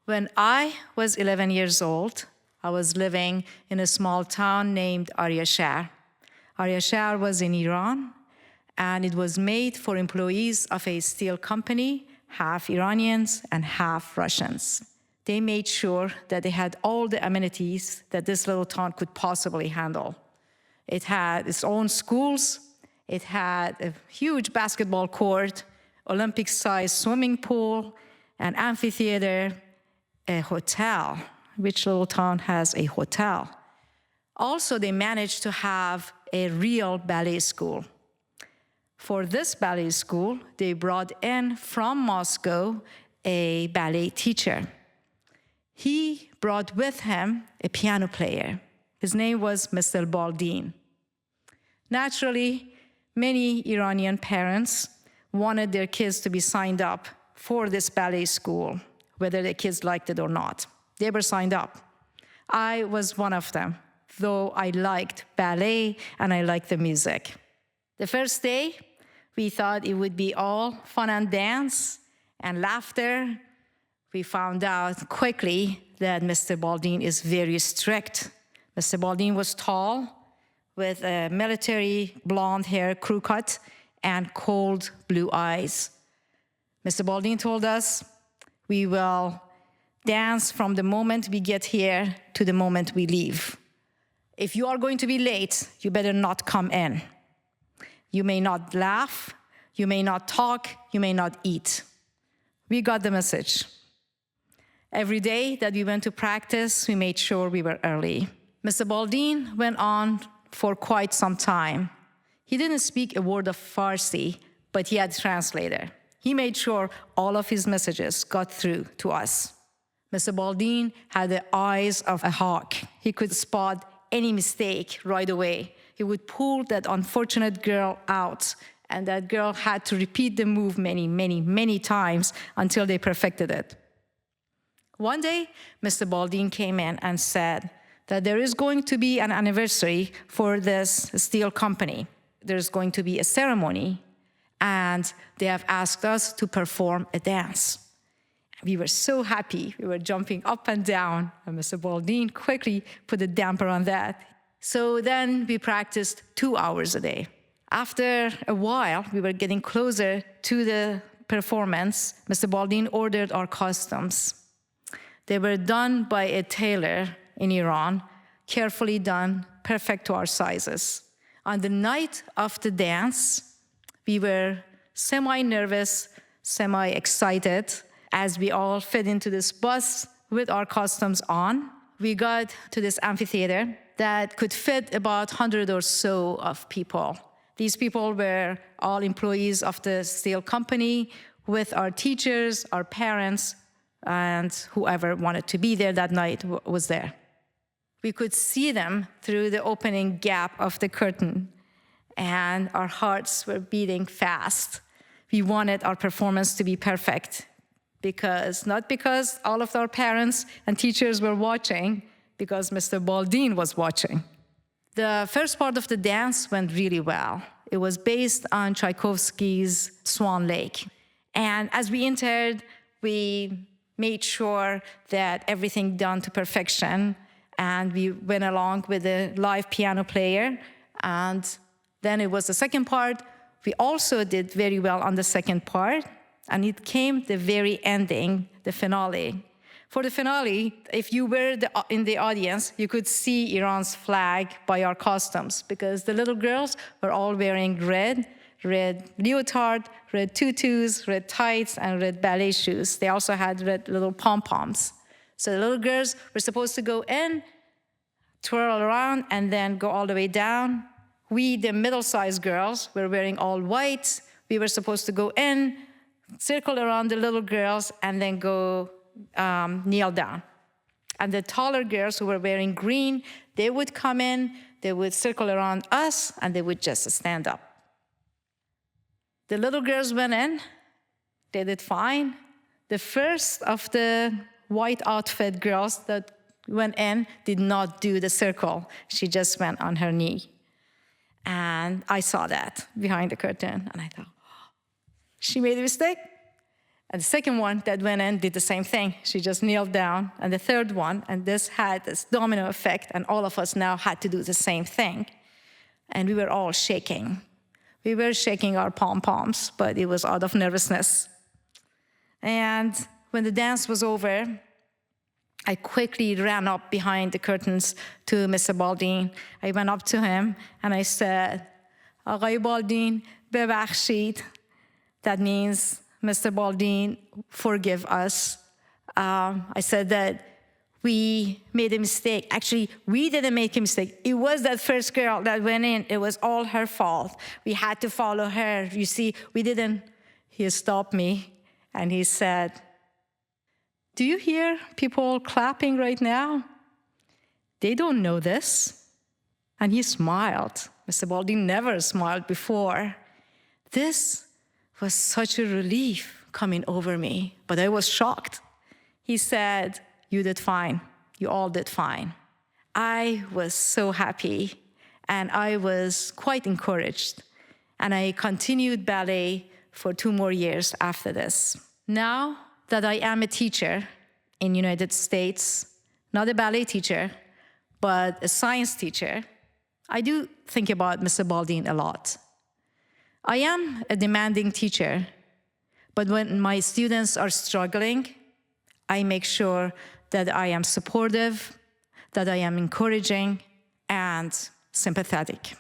When I was 11 years old, I was living in a small town named Arya Shar. Arya Shar was in Iran, and it was made for employees of a steel company, half Iranians and half Russians. They made sure that they had all the amenities that this little town could possibly handle. It had its own schools, it had a huge basketball court, Olympic-sized swimming pool, an amphitheater, a hotel. Which little town has a hotel? Also, they managed to have a real ballet school. For this ballet school, they brought in from Moscow a ballet teacher. He brought with him a piano player. His name was Mr. Baldin. Naturally, many Iranian parents wanted their kids to be signed up for this ballet school, whether their kids liked it or not. They were signed up. I was one of them, though I liked ballet and I liked the music. The first day, we thought it would be all fun and dance and laughter. We found out quickly that Mr. Baldin is very strict. Mr. Baldin was tall, with a military blonde hair, crew cut, and cold blue eyes. Mr. Baldin told us, we will dance from the moment we get here to the moment we leave. If you are going to be late, you better not come in. You may not laugh, you may not talk, you may not eat. We got the message. Every day that we went to practice, we made sure we were early. Mr. Baldin went on for quite some time. He didn't speak a word of Farsi, but he had a translator. He made sure all of his messages got through to us. Mr. Baldin had the eyes of a hawk. He could spot any mistake right away. He would pull that unfortunate girl out, and that girl had to repeat the move many times until they perfected it. One day, Mr. Baldin came in and said that there is going to be an anniversary for this steel company. There's going to be a ceremony, and they have asked us to perform a dance. We were so happy. We were jumping up and down, and Mr. Baldin quickly put a damper on that. So then we practiced 2 hours a day. After a while, we were getting closer to the performance. Mr. Baldin ordered our costumes. They were done by a tailor in Iran, carefully done, perfect to our sizes. On the night of the dance, we were semi-nervous, semi-excited, as we all fit into this bus with our costumes on. We got to this amphitheater that could fit about 100 or so of people. These people were all employees of the steel company, with our teachers, our parents, and whoever wanted to be there that night was there. We could see them through the opening gap of the curtain, and our hearts were beating fast. We wanted our performance to be perfect, not because all of our parents and teachers were watching, because Mr. Baldin was watching. The first part of the dance went really well. It was based on Tchaikovsky's Swan Lake. And as we entered, we made sure that everything done to perfection, and we went along with a live piano player. And then it was the second part. We also did very well on the second part, and it came the very ending, the finale. For the finale, if you were in the audience, you could see Iran's flag by our costumes, because the little girls were all wearing red leotard, red tutus, red tights, and red ballet shoes. They also had red little pom-poms. So the little girls were supposed to go in, twirl around, and then go all the way down. We, the middle-sized girls, were wearing all white. We were supposed to go in, circle around the little girls, and then go kneel down. And the taller girls who were wearing green, they would come in, they would circle around us, and they would just stand up. The little girls went in, they did fine. The first of the white outfit girls that went in did not do the circle. She just went on her knee. And I saw that behind the curtain, and I thought, oh, she made a mistake. And the second one that went in did the same thing. She just kneeled down. And the third one, and this had this domino effect, and all of us now had to do the same thing. And we were all shaking. We were shaking our pom-poms, but it was out of nervousness. And when the dance was over, I quickly ran up behind the curtains to Mr. Baldin. I went up to him and I said, "Aghay Baldin, bebakshid." That means, "Mr. Baldin, forgive us." I said that we made a mistake. Actually, we didn't make a mistake. It was that first girl that went in. It was all her fault. We had to follow her. You see, we didn't. He stopped me and he said, "Do you hear people clapping right now? They don't know this." And he smiled. Mr. Baldin never smiled before. This was such a relief coming over me, but I was shocked. He said, "You did fine. You all did fine." I was so happy, and I was quite encouraged. And I continued ballet for 2 more years after this. Now that I am a teacher in the United States, not a ballet teacher, but a science teacher, I do think about Mr. Baldin a lot. I am a demanding teacher, but when my students are struggling, I make sure that I am supportive, that I am encouraging, and sympathetic.